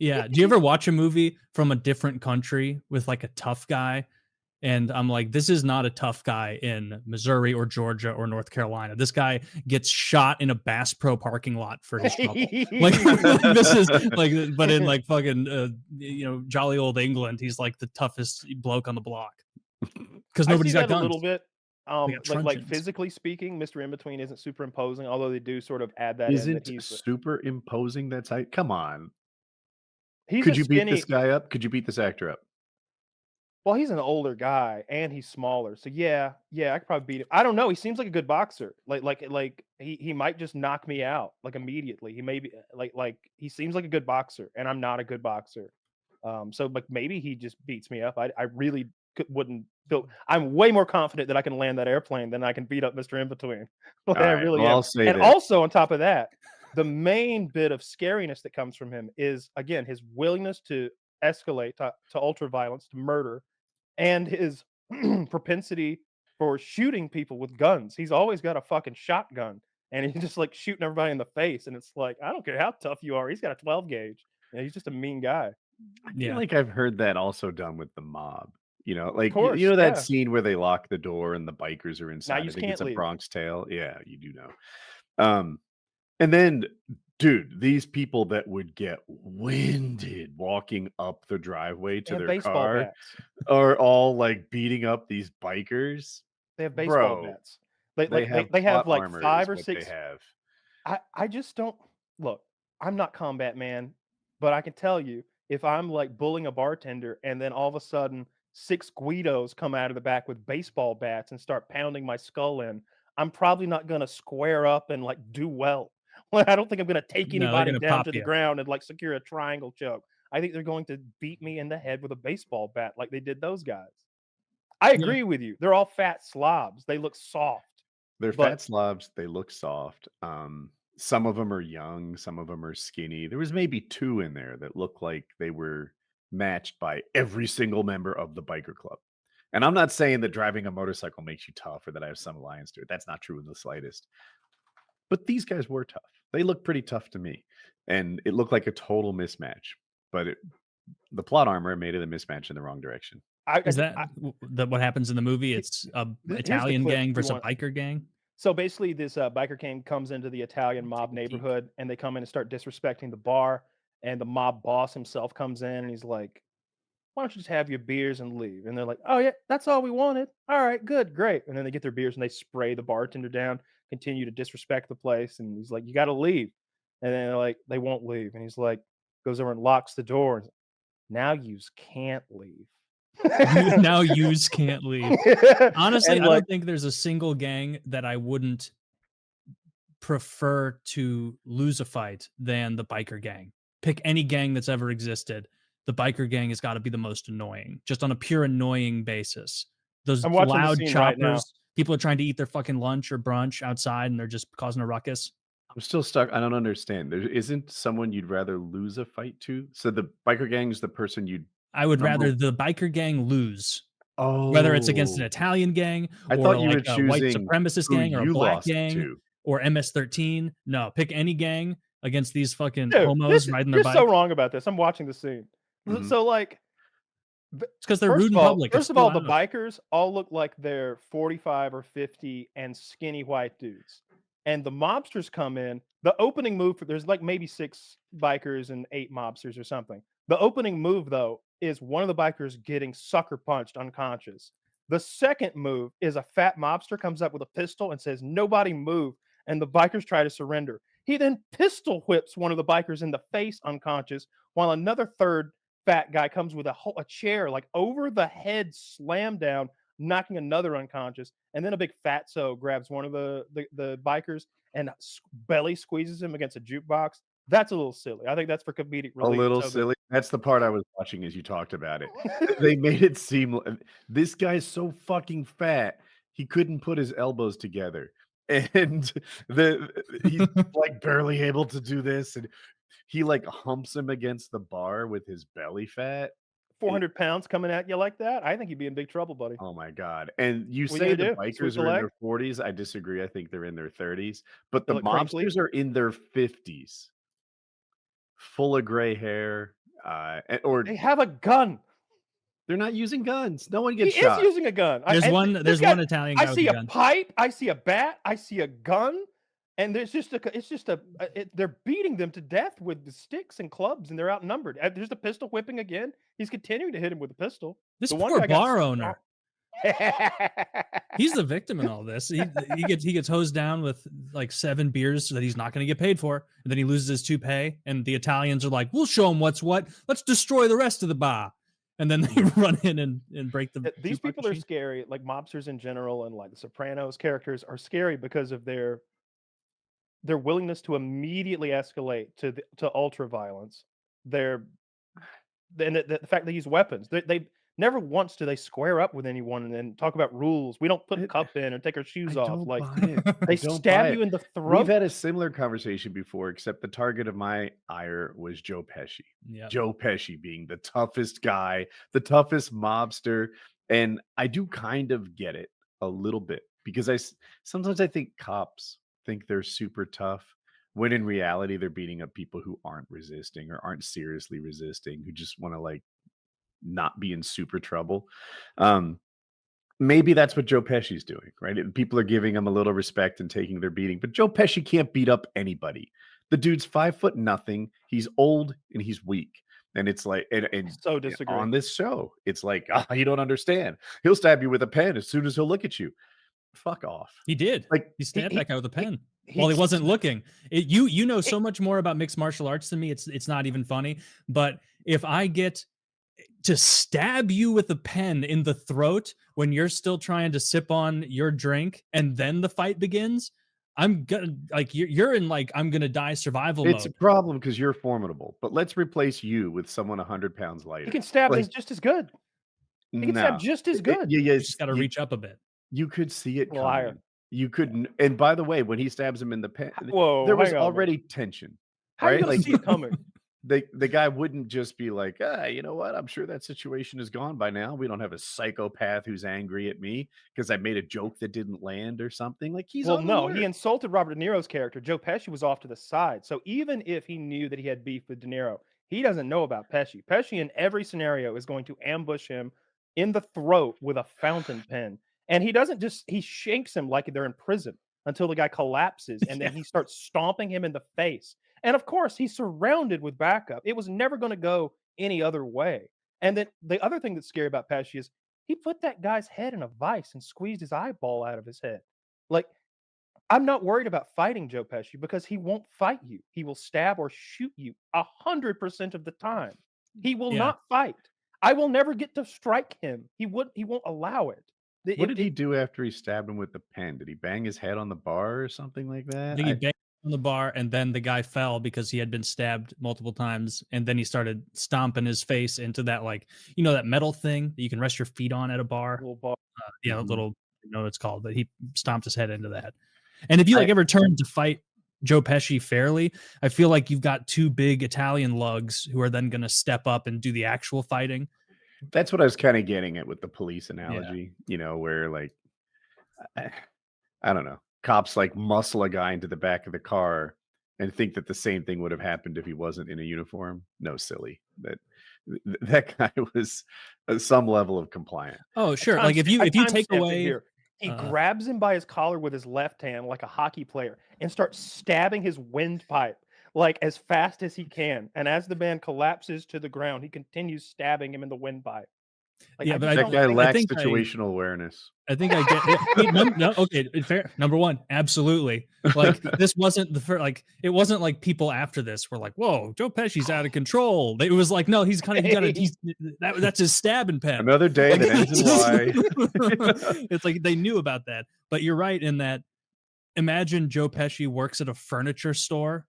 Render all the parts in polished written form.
Yeah. Do you ever watch a movie from a different country with like a tough guy? And I'm like, this is not a tough guy in Missouri or Georgia or North Carolina. This guy gets shot in a Bass Pro parking lot for his trouble. Like, this is like, but in like fucking, jolly old England, he's like the toughest bloke on the block because I see nobody's got that a guns. little bit. They got Like truncheons. physically speaking, Mr. In Between isn't super imposing, although they do sort of add that in that Isn't superimposing that's how come on. he's a Could you beat skinny. this guy up? Could you beat this actor up? Well, he's an older guy and he's smaller. So yeah, I could probably beat him. I don't know. He seems like a good boxer. Like he might just knock me out like immediately. He may be like he seems like a good boxer, and I'm not a good boxer. So like maybe he just beats me up. I really wouldn't feel. I'm way more confident that I can land that airplane than I can beat up Mr. In Between. Like, I Alright, really well, am. I'll say And this. also on top of that, the main bit of scariness that comes from him is again his willingness to escalate to ultra violence, to murder, and his propensity for shooting people with guns. He's always got a fucking shotgun, and he's just like shooting everybody in the face. And it's like, I don't care how tough you are. He's got a 12 gauge. Yeah, he's just a mean guy. I feel Yeah. like I've heard that also done with the mob. You know, Of like, course, you know that yeah. scene where they lock the door and the bikers are Now inside? you I just think it's can't a leave. Bronx Tale. Yeah, you do know. And then, dude, these people that would get winded walking up the driveway They to have their baseball car bats. are all, like, beating up these bikers. They have baseball Bro, bats. They they like have they have plot like armor is 5 or what they 6. have. I just don't look, I'm not combat man, but I can tell you if I'm like bullying a bartender and then all of a sudden 6 Guidos come out of the back with baseball bats and start pounding my skull in, I'm probably not gonna square up and like do well. Like, I don't think I'm gonna take No, they're anybody gonna down pop to the you. ground and like secure a triangle choke. I think they're going to beat me in the head with a baseball bat like they did those guys. I Yeah. agree with you. They're all fat slobs. They look soft, They're but fat slobs, they look soft. Some of them are young, some of them are skinny. There was maybe 2 in there that looked like they were matched by every single member of the biker club. And I'm not saying that driving a motorcycle makes you tough or that I have some alliance to it. That's not true in the slightest. But these guys were tough. They looked pretty tough to me, and it looked like a total mismatch. But the plot armor made it a mismatch in the wrong direction. Is that what happens in the movie? It's a here's the Italian clip gang if you versus a want. biker gang. So basically, this biker gang comes into the Italian mob Take a peek. neighborhood, and they come in and start disrespecting the bar. And the mob boss himself comes in, and he's like, "Why don't you just have your beers and leave?" And they're like, "Oh yeah, that's all we wanted. All right, good, great." And then they get their beers and they spray the bartender down, continue to disrespect the place. And he's like, "You got to leave." And then they're like, they won't leave. And he's like, goes over and locks the door. And now you can't leave. Now yous can't leave. Honestly, And I like, don't think there's a single gang that I wouldn't prefer to lose a fight than the biker gang. Pick any gang that's ever existed. The biker gang has got to be the most annoying, just on a pure annoying basis. Those I'm watching the loud scene right now. choppers, people are trying to eat their fucking lunch or brunch outside and they're just causing a ruckus. I'm still stuck. I don't understand. There isn't someone you'd rather lose a fight to? So the biker gang's the person you'd I would number rather the biker gang lose, whether it's against an Oh, Italian gang I or thought you were like a white choosing supremacist who gang or a you black lost gang to. or MS-13. No, pick any gang against these fucking Dude, homos riding their you're so bikes. wrong about this. I'm watching the scene. Mhm. So like, It's because they're rude in public. It's first of too all, the loud. bikers all look like they're 45 or 50 and skinny white dudes. And the mobsters come in. The opening move for there's like maybe 6 bikers and 8 mobsters or something. The opening move though is one of the bikers getting sucker punched unconscious. The second move is a fat mobster comes up with a pistol and says, "Nobody move." And the bikers try to surrender. He then pistol whips one of the bikers in the face unconscious, while another third fat guy comes with a chair like over the head slam down, knocking another unconscious. And then a big fatso grabs one of the bikers and belly squeezes him against a jukebox. That's a little silly. I think that's for comedic A relief. little So the silly. That's the part I was watching as you talked about it. They made it seem this guy's so fucking fat, he couldn't put his elbows together. And he's like barely able to do this, and he like humps him against the bar with his belly fat. It 400 pounds coming at you like that, I think you'd be in big trouble, buddy. Oh my god. And you What are say you the gonna do? Sweep bikers the are in leg? their 40s. I disagree. I think they're in their 30s, but They the look crinkly? mobsters are in their 50s. Full of gray hair. or They have a gun. they're not using guns. No one He gets is shot. using a gun. There's and one. this There's guy, one Italian I guy with see a a gun. pipe. I see a bat. I see a gun. And there's just they're beating them to death with the sticks and clubs, and they're outnumbered. There's the pistol whipping again. He's continuing to hit him with a pistol. This The one poor guy got bar owner. stomped. He's the victim in all this. He gets hosed down with like 7 beers that he's not going to get paid for, and then he loses his toupee. And the Italians are like, "We'll show him what's what. Let's destroy the rest of the bar." And then they run in and break the. These jukebox people are machine. scary. Like mobsters in general, and like the Sopranos characters are scary because of their willingness to immediately escalate to ultra violence. Their and the fact they use weapons. They never once do they square up with anyone and then talk about rules. We don't put a cup in or take our shoes I off. don't Like buy it. I they don't stab buy you it. in the We've throat. had a similar conversation before, except the target of my ire was Joe Pesci. Yeah. Joe Pesci being the toughest guy, the toughest mobster. And I do kind of get it a little bit because sometimes I think cops think they're super tough when in reality they're beating up people who aren't resisting or aren't seriously resisting, who just want to like not be in super trouble. Maybe that's what Joe Pesci's doing, right? People are giving him a little respect and taking their beating, but Joe Pesci can't beat up anybody. The dude's 5'0". He's old and he's weak. And it's like, and So disagree. on this show, it's like, you don't understand. He'll stab you with a pen as soon as he'll look at you. Fuck off. He did. Like He stabbed that guy with a pen. he- Well, he wasn't looking. You know so much more about mixed martial arts than me. It's not even funny. But if I get to stab you with a pen in the throat when you're still trying to sip on your drink and then the fight begins, I'm gonna like you're in like I'm gonna die survival it's a mode. problem because you're formidable. But let's replace you with someone 100 pounds lighter. He can stab Like, just as good. He can no. stab just as good. Yeah, You just got to reach up a bit. You could see it Liar. coming. You couldn't. And by the way, when he stabs him in the pen, Whoa, there was hang on a minute. already tension. How are you right? gonna Like see it coming? the guy wouldn't just be like, you know what? I'm sure that situation is gone by now. We don't have a psychopath who's angry at me because I made a joke that didn't land or something. Like he's Well, on no, alert. he insulted Robert De Niro's character. Joe Pesci was off to the side. So even if he knew that he had beef with De Niro, he doesn't know about Pesci. Pesci in every scenario is going to ambush him in the throat with a fountain pen. And he doesn't just, he shanks him like they're in prison until the guy collapses and then he starts stomping him in the face. And of course, he's surrounded with backup. It was never going to go any other way. And then the other thing that's scary about Pesci is he put that guy's head in a vice and squeezed his eyeball out of his head. Like, I'm not worried about fighting Joe Pesci because he won't fight you. He will stab or shoot you 100% of the time. He will Yeah. not fight. I will never get to strike him. He won't allow it. What did he do after he stabbed him with the pen? Did he bang his head on the bar or something like I that? think he banged on the bar, and then the guy fell because he had been stabbed multiple times, and then he started stomping his face into that, like, you know, that metal thing that you can rest your feet on at a bar. Little ball. Yeah, Mhm. little, I don't know what it's called, but he stomped his head into that. And if you like ever turn to fight Joe Pesci fairly, I feel like you've got 2 big Italian lugs who are then going to step up and do the actual fighting. That's what I was kind of getting at with the police analogy, you know, where like, I don't know, cops like muscle a guy into the back of the car and think that the same thing would have happened if he wasn't in a uniform. No, silly. That guy was some level of compliant. Oh, sure. I Like if you time take stamped it away, here. He grabs him by his collar with his left hand like a hockey player and starts stabbing his windpipe like as fast as he can. And as the man collapses to the ground, he continues stabbing him in the windpipe. Like, Yeah, I but just That don't guy think- lacks think situational awareness. I think I get. Wait, no, okay, fair. Number one, absolutely. Like this wasn't the first. Like it wasn't like people after this were like, "Whoa, Joe Pesci's out of control." It was like, no, he's kind of. That's his stabbing pen. Another day that ends in Y. It's like they knew about that, but you're right in that. Imagine Joe Pesci works at a furniture store,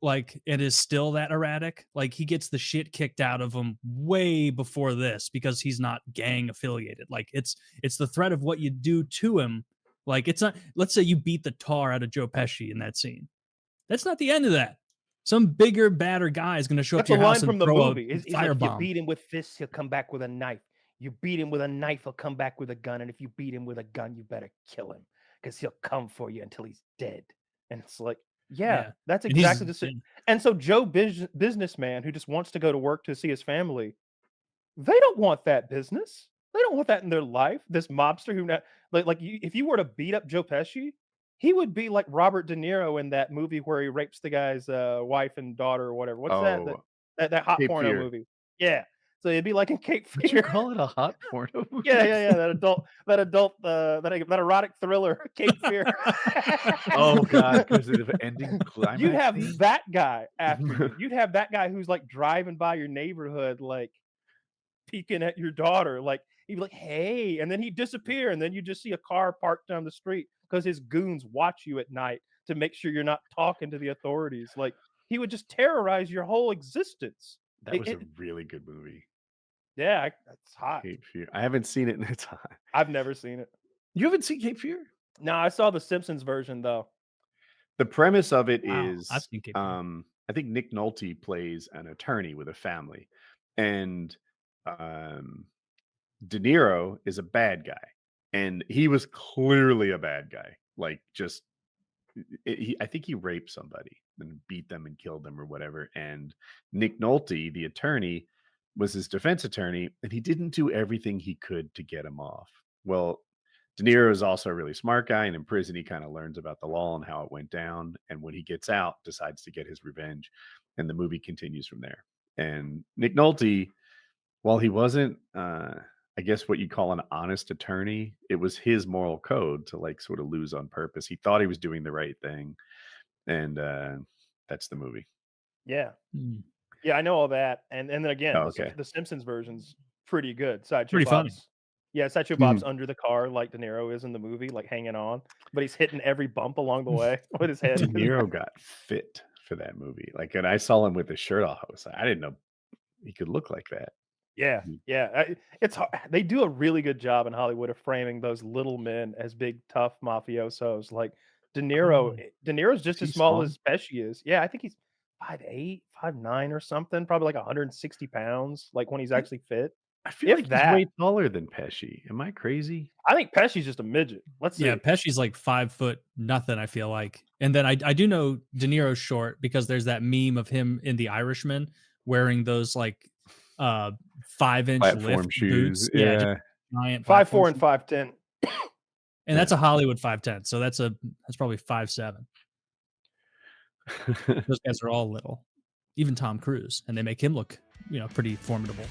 like it is still that erratic. Like he gets the shit kicked out of him way before this because he's not gang affiliated. Like it's the threat of what you do to him. Like it's not. Let's say you beat the tar out of Joe Pesci in that scene. That's not the end of that. Some bigger, badder guy is going to show up That's to a your line house and from the throw movie. a It's like, you firebomb. beat him with fists, he'll come back with a knife. You beat him with a knife, he'll come back with a gun. And if you beat him with a gun, you better kill him because he'll come for you until he's dead. And it's like, Yeah, that's And he's exactly the and so Joe businessman who just wants to go to work to see his family, they don't want that business. They don't want that in their life. This mobster who not like you, if you were to beat up Joe Pesci, he would be like Robert De Niro in that movie where he rapes the guy's wife and daughter or whatever. What's that? Oh, That hot Cape porno Fear. movie. Yeah. So it'd be like in Cape Would you Fear. call it a hot porno movie? Yeah. That erotic thriller, Cape Fear. Oh god, because of the ending climax. You'd have scene? that guy after you. You'd have that guy who's like driving by your neighborhood, like peeking at your daughter. Like he'd be like, "Hey," and then he'd disappear, and then you just see a car parked down the street because his goons watch you at night to make sure you're not talking to the authorities. Like he would just terrorize your whole existence. That was a really good movie. Yeah, that's hot. Cape Fear. I haven't seen it in a time. I've never seen it. You haven't seen Cape Fear? No, I saw the Simpsons version though. The premise of it Wow, is, I've seen Cape Fear. I think Nick Nolte plays an attorney with a family, and um, De Niro is a bad guy, and he was clearly a bad guy. Like, just I think he raped somebody and beat them and killed them or whatever. And Nick Nolte, the attorney, was his defense attorney, and he didn't do everything he could to get him off. Well, De Niro is also a really smart guy, and in prison, he kind of learns about the law and how it went down. And when he gets out, decides to get his revenge, and the movie continues from there. And Nick Nolte, while he wasn't, I guess what you call an honest attorney, it was his moral code to like sort of lose on purpose. He thought he was doing the right thing, and that's the movie. Yeah. Mm. Yeah, I know all that. And then again, Oh, okay. the Simpsons version's pretty good. Sideshow Pretty funny. Bob's Yeah, Sideshow Bob's under the car like De Niro is in the movie, like hanging on, but he's hitting every bump along the way with his head. De Niro got fit for that movie. Like, and I saw him with his shirt off. I was like, I didn't know he could look like that. Yeah, it's they do a really good job in Hollywood of framing those little men as big, tough mafiosos. Like De Niro, De Niro's just Is as he small small? as Pesci is. Yeah, I think he's 5'8", 5'9", or something. Probably like 160 pounds. Like when he's actually fit. I feel If like he's that. way taller than Pesci. Am I crazy? I think Pesci's just a midget. Let's see. Yeah, Pesci's like 5 foot nothing, I feel like. And then I do know De Niro's short because there's that meme of him in The Irishman wearing those like 5-inch Platform lift shoes. boots. Yeah. Just giant 5'4" platform and shoes. 5'10". And that's a Hollywood 5'10. So that's probably 5'7. Those guys are all little. Even Tom Cruise, and they make him look, pretty formidable.